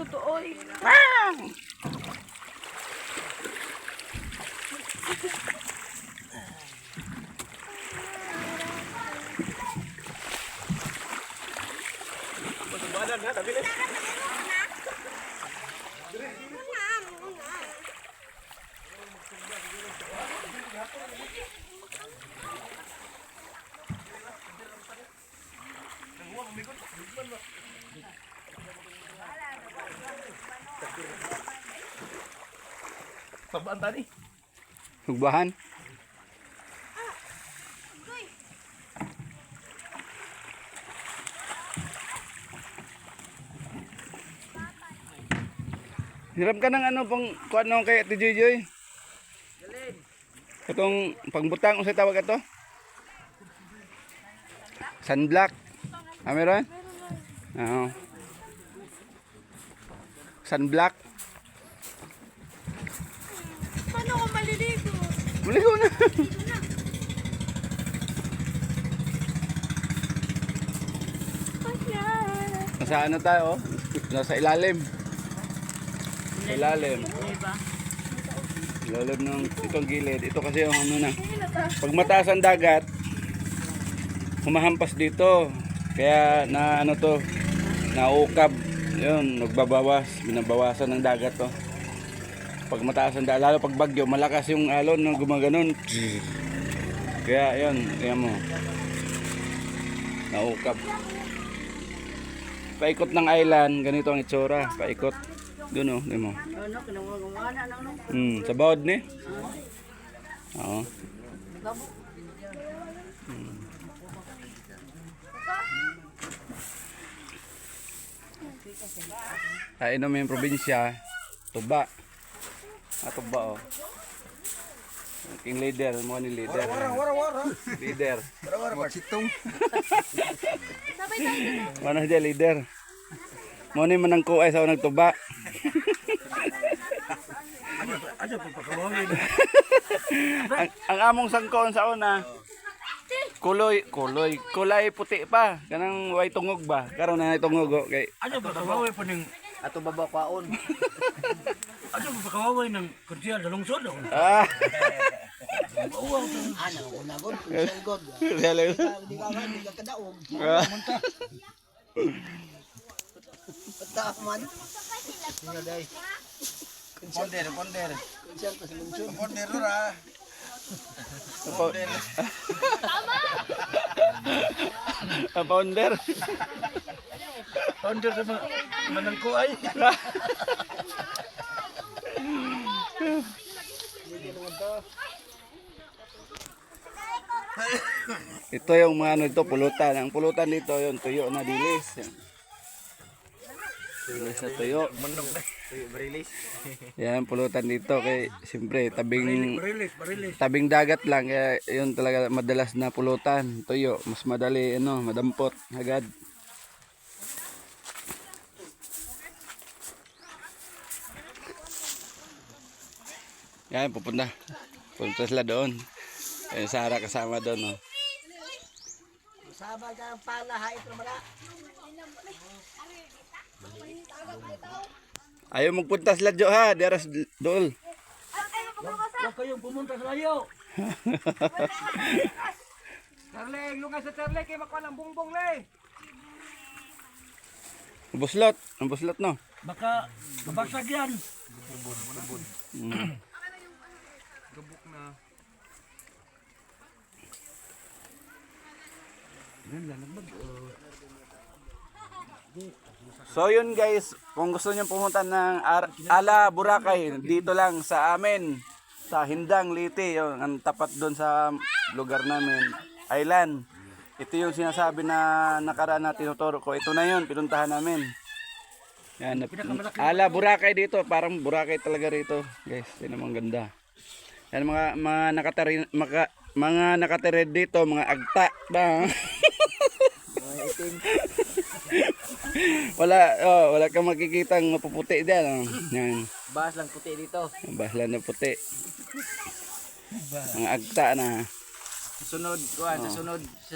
totoo eh. Sabaan tadi. Hugbahan. Hiram ka ng ano pang kuan no kay Ate Joy. Itong pangbutang sa tawag ito? Sunblock. Ah, meron? Oo. Sunblock. Paano ako maliligo? Maligo na. Nasa ano tayo? Nasa ilalim. Sa ilalim. Ilalim ng itong gilid. Ito kasi yung ano na. Pag mataas ang dagat, humahampas dito. Kaya na ano to, naukab. Yun, nagbabawas. Binabawasan ng dagat to. Pag mataas ang dagat, lalo pag bagyo, malakas yung alon na gumaganon. Kaya yun, kaya mo. Naukab. Paikot ng island, ganito ang itsura. Paikot. Doon oh, mo. Sa bawod ni. Oo. Tayo naman yung probinsya, Tuba. Tuba oh. King leader, mo ni leader. Leader. Sitong. Mana dia leader. Mo ni manangko ay sa nagtuba. Aja pagkakawawin. ang among sangkon sa una. Kulay puti pa. Kanang way tungog ba? Karon na tungog oh, kay. Aja pagkakawawin po ning Ato babaw kwaon. aja pagkakawawin ng kursiya sa lungsod. Ah. Ano una god, kunsel god. Dali. Di ka man, di ka kadaog. Pata man. Nga day. Ponder. Kunsel pa sa lungsod. Ponder ra. Founder. Ponder sa manangko ay. Ito yung mga ano ito, pulutan. Ang pulutan dito yung tuyo na dilis. Dilis na tuyo. Tuyo barilis. Yan pulutan dito kay siyempre Barilis. tabing dagat lang kaya yun talaga madalas na pulutan. Tuyo, mas madali ano, madampot agad. Yan pupunta. Punta sila doon. Eh, Sara kasama doon oh. Sabay ka ng pala ha ito mala. Ayaw magpunta sila Jo ha, deras dool. Huwag kayong pumunta sa layo. Charlie, lugas sa Charlie kay makuha ng bungbong le. Ang buslot no. Baka mabasag yan. Gabok na. So yun guys, kung gusto niyo pumunta ng Ala Boracay, dito lang sa amin sa Hindang Liti, yun, ang tapat doon sa lugar namin, island. Ito yung sinasabi na nakaraan na tinuturo ko. Ito na yun, pinuntahan namin. Yan, Ala Boracay dito, parang Boracay talaga rito. Guys, yun ang ganda. Yan mga nakatira dito, mga agta ba? wala kang makikitang mapuputi diyan. Oh. Yan. Bahas lang puti dito. Bahla na puti. Mga agta na. Sa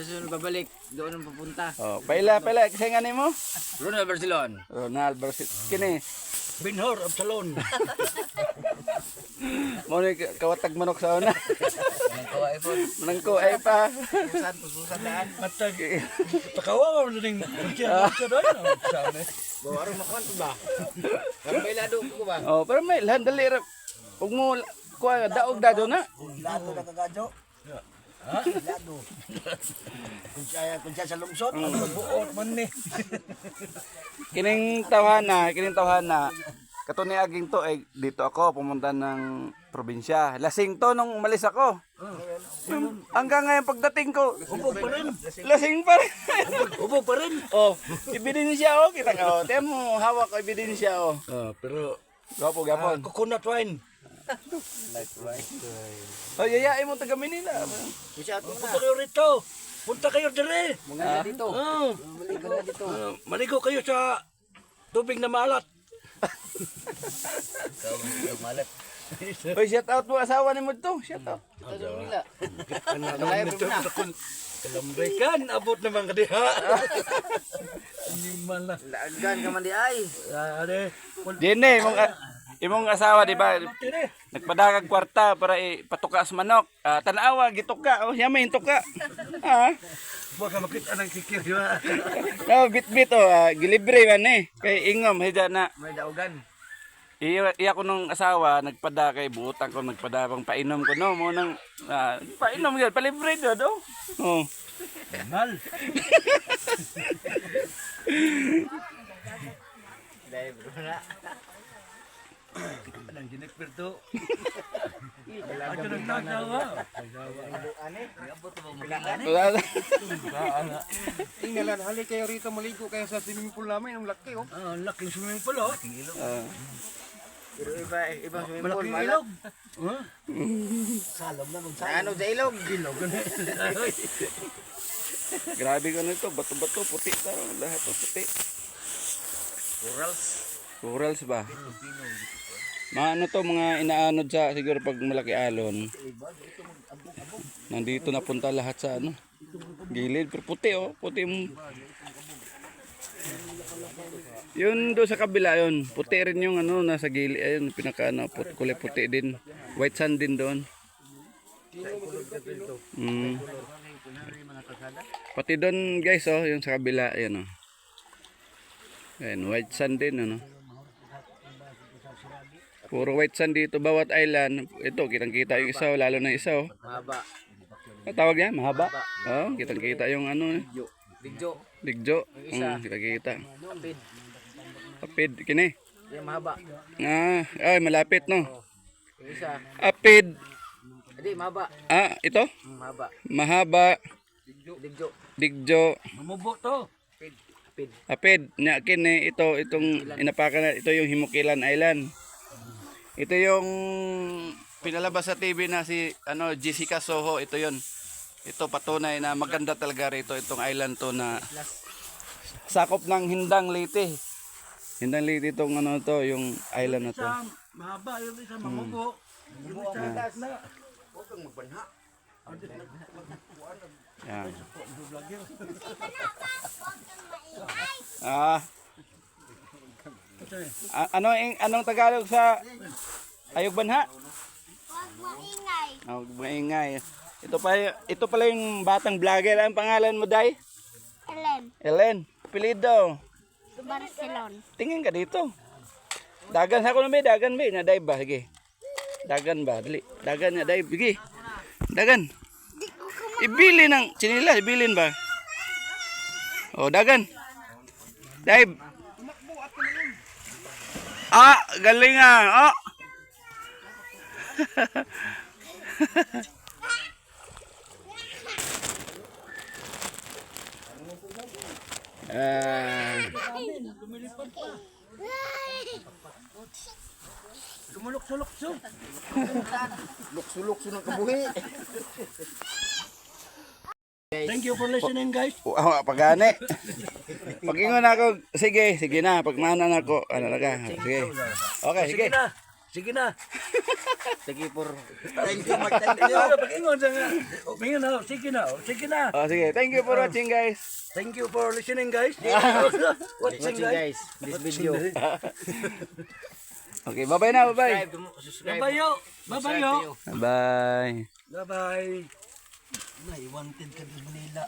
sunod babalik. Doon ang pupunta. Oh, paila, kasi nga mo? Ronald Barcelona. Ronald Barcelona. Kini, Binhor of Salon. mo ni kawatag manok sa una. Manangko ay pa. Pususan daan. At pakawawa mo rin kursiya. Bawaro makuan ba? Pero bailado ko ba? Oh, pero may landali ra. Ug mo kuha daog dado na. Lado na kagadyo. Ha? Lado. Kung siya sa lungsod, magbuot man ni. Kining tawhana. Kato ni aging to ay dito ako pumunta ng probinsya. Lasing to nung umalis ako. Hanggang ngayon pagdating ko, Ubog pa rin. lasing pa rin. Ubog pa rin. Oh, ebidensya oh, kita ka. Tiyan mo, hawak ko ebidensya oh. Pero Gapon. coconut wine. Oh, yayain mo taga Manila. Punta kayo rito. Punta kayo dire. Mga dito. Maligo na dito. Maligo kayo sa tubig na malat. Malat. Oy, shout out mo asawa ni mo to. Shout out. Ito nila. Kalambay kan, abot naman ka diha. Hindi man na. Lagan ka man di ay. Ade, Dine, imong asawa di ba? dire. Nagpadagag kwarta para ipatuka sa manok. Tanawa gituka. Oh, yamay tuka. Ha? Huwag ka makita ng kikir, di ba? No, bit oh, gilibre man eh. Kay ingom hida na. May daugan. Iya ko nung asawa, nagpada kay buutang ko, nagpada pang painom ko no, mo nang painom gyud, palibre gyud oh. Oh. Mal. Dai bro na. Anong ginekpir to? Ako nagtatawa. Tingnan hali kayo rito maligo kayo sa swimming pool namin, ang laki oh. Ang laking swimming pool, oh. Pero ibang swimming pool Malaking ilog. Salom na kung saan. Ano sa ilog? Ilog. Grabe ko nito, bato-bato puti ta, lahat to puti. Corals ba? Ano to mga inaanod sa siguro pag malaki alon. Nandito napunta lahat sa ano. Gilid pero puti oh, puti mo. Yun do sa kabila yun, puti rin yung ano nasa gilid ayun pinaka ano, kulay puti din. White sand din doon. Pati doon guys oh, yung sa kabila ayun oh. Ayun, white sand din ano. Puro white sand dito bawat island. Ito kitang-kita yung isa, lalo na isa oh. Mahaba. Ano tawag yan? Mahaba? Oh, kitang-kita yung ano. Digjo. Digjo. Kita-kita. Kapid. Apid kini. Yung mahaba. Ay malapit no. Yung isa. Apid. Hindi, mahaba. Ito? Mahaba. Mahaba. Digjo. Digjo. Mamubo to. Kapid. Apid. Nya kini itong inapakan na ito yung Himukilan Island. Ito yung pinalabas sa TV na si Jessica Soho, ito yon. Ito patunay na maganda talaga rito itong island to na sakop ng Hindang Leyte. Hindang Leyte itong to, yung island na to. Isa, mahaba. Yung isa, mamubo. Yung isa, taas na. Huwag kang magbanha. Yan. Anong Tagalog sa ayog banha? Huwag maingay. Maingay. Ito pala yung batang vlogger. Ang pangalan mo, Day? Ellen. Apelido. Barcelona. Tingin ka dito. Dagan sa ko na may dagan may na Day ba? Sige. Dagan ba? Dali. Dagan niya Day. Sige. Dagan. Ibili ng chinila. Ibilin ba? O, dagan. Day. Galing ah. Oh. Lumulok-sulok-so. Lukso-lukso ng kabuhi. Thank you for listening, guys. Pagani. Pag-ingon ako, sige na. Pagmahanan ako, ano na ka. Sige. Okay, sige. Sige na. Sige na. Sige por. Thank you, Mark. Thank you. Pag-ingon sa nga. Mingon na. Sige na. Sige na. Oh, sige. Thank you for watching, guys. Thank you for listening, guys. Watching guys. This video. Okay, bye-bye na, bye-bye. Subscribe. Bye-bye yo. Bye-bye yo. Bye. Bye-bye. Nay, wanted ka din Manila.